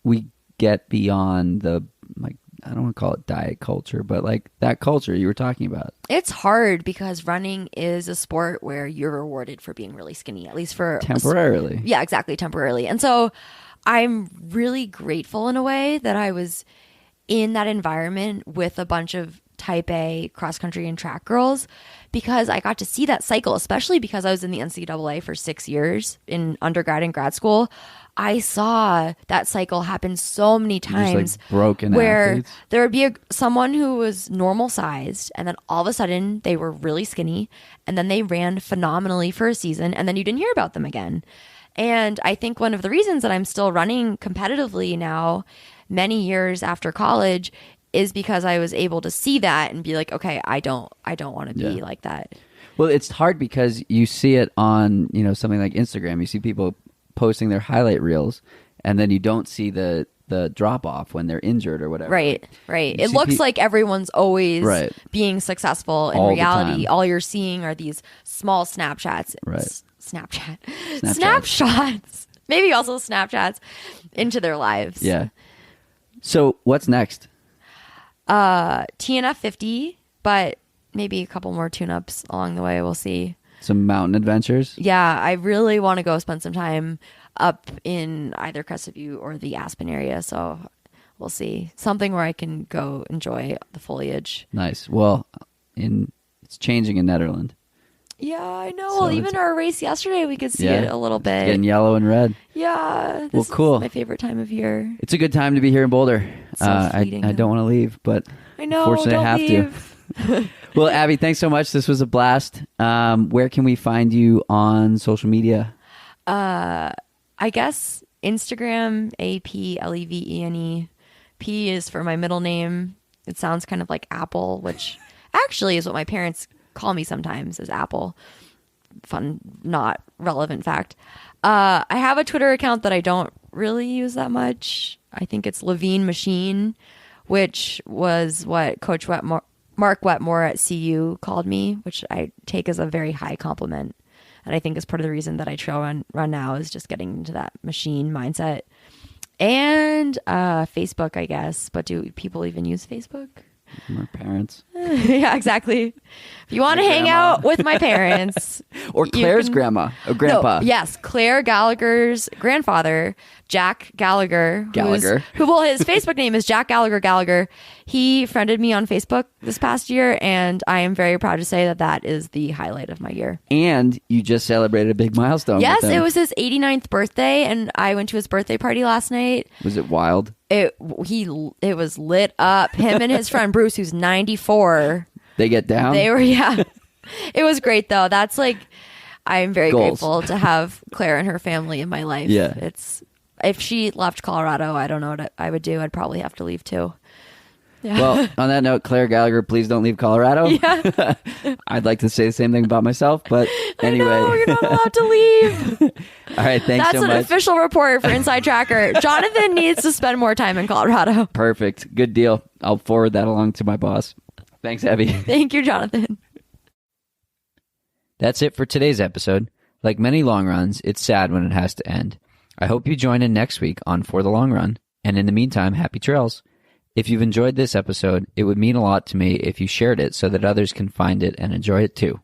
Speaker 1: we get beyond the, like, I don't want to call it diet culture, but like that culture you were talking about?
Speaker 2: It's hard because running is a sport where you're rewarded for being really skinny, at least for
Speaker 1: temporarily.
Speaker 2: Yeah, exactly, temporarily. And so I'm really grateful in a way that I was in that environment with a bunch of type A cross country and track girls, because I got to see that cycle, especially because I was in the NCAA for 6 years in undergrad and grad school. I saw that cycle happen so many times,
Speaker 1: like broken
Speaker 2: where
Speaker 1: athletes.
Speaker 2: There would be someone who was normal sized, and then all of a sudden they were really skinny, and then they ran phenomenally for a season, and then you didn't hear about them again. And I think one of the reasons that I'm still running competitively now, many years after college, is because I was able to see that and be like, okay, I don't want to be like that.
Speaker 1: Well, it's hard because you see it on, something like Instagram. You see people posting their highlight reels, and then you don't see the drop off when they're injured or whatever.
Speaker 2: Right. It looks like everyone's always being successful. In
Speaker 1: all
Speaker 2: reality, all you're seeing are these small Snapchats.
Speaker 1: Right.
Speaker 2: Snapshots. Maybe also Snapchats into their lives.
Speaker 1: Yeah. So what's next?
Speaker 2: TNF 50, but maybe a couple more tune-ups along the way. We'll see.
Speaker 1: Some mountain adventures?
Speaker 2: Yeah, I really want to go spend some time up in either Crested Butte or the Aspen area, so we'll see. Something where I can go enjoy the foliage.
Speaker 1: Nice. Well, it's changing in Netherlands.
Speaker 2: Yeah, I know. So well, even our race yesterday, we could see it a little bit.
Speaker 1: It's getting yellow and red.
Speaker 2: Yeah.
Speaker 1: Well, cool.
Speaker 2: Is my favorite time of year.
Speaker 1: It's a good time to be here in Boulder.
Speaker 2: So
Speaker 1: I don't want to leave, but
Speaker 2: I know,
Speaker 1: fortunately I have to. Well, Abby, thanks so much. This was a blast. Where can we find you on social media?
Speaker 2: I guess Instagram, APLEVENE. P is for my middle name. It sounds kind of like Apple, which actually is what my parents call me sometimes, as Apple. Fun, not relevant fact. I have a Twitter account that I don't really use that much. I think it's Levene Machine, which was what Coach Mark Wetmore at CU called me, which I take as a very high compliment. And I think is part of the reason that I trail run now is just getting into that machine mindset. And Facebook, I guess. But do people even use Facebook?
Speaker 1: My parents.
Speaker 2: Yeah, exactly. If you want to hang out with my parents.
Speaker 1: Or Claire's grandma or grandpa.
Speaker 2: No, yes, Claire Gallagher's grandfather, Jack Gallagher. Well, his Facebook name is Jack Gallagher. He friended me on Facebook this past year, and I am very proud to say that that is the highlight of my year.
Speaker 1: And you just celebrated a big milestone.
Speaker 2: Yes,
Speaker 1: with him.
Speaker 2: It was his 89th birthday, and I went to his birthday party last night.
Speaker 1: Was it wild?
Speaker 2: It was lit up. Him and his friend Bruce, who's 94.
Speaker 1: They get down?
Speaker 2: They were, yeah. It was great, though. That's like, I'm very grateful to have Claire and her family in my life.
Speaker 1: Yeah.
Speaker 2: If she left Colorado, I don't know what I would do. I'd probably have to leave too. Yeah.
Speaker 1: Well, on that note, Claire Gallagher, please don't leave Colorado.
Speaker 2: Yeah.
Speaker 1: I'd like to say the same thing about myself, but anyway.
Speaker 2: I know, you're not allowed to leave.
Speaker 1: All right, thanks so much.
Speaker 2: That's an official report for Inside Tracker. Jonathan needs to spend more time in Colorado.
Speaker 1: Perfect. Good deal. I'll forward that along to my boss. Thanks, Abby.
Speaker 2: Thank you, Jonathan.
Speaker 1: That's it for today's episode. Like many long runs, it's sad when it has to end. I hope you join in next week on For the Long Run. And in the meantime, happy trails. If you've enjoyed this episode, it would mean a lot to me if you shared it so that others can find it and enjoy it too.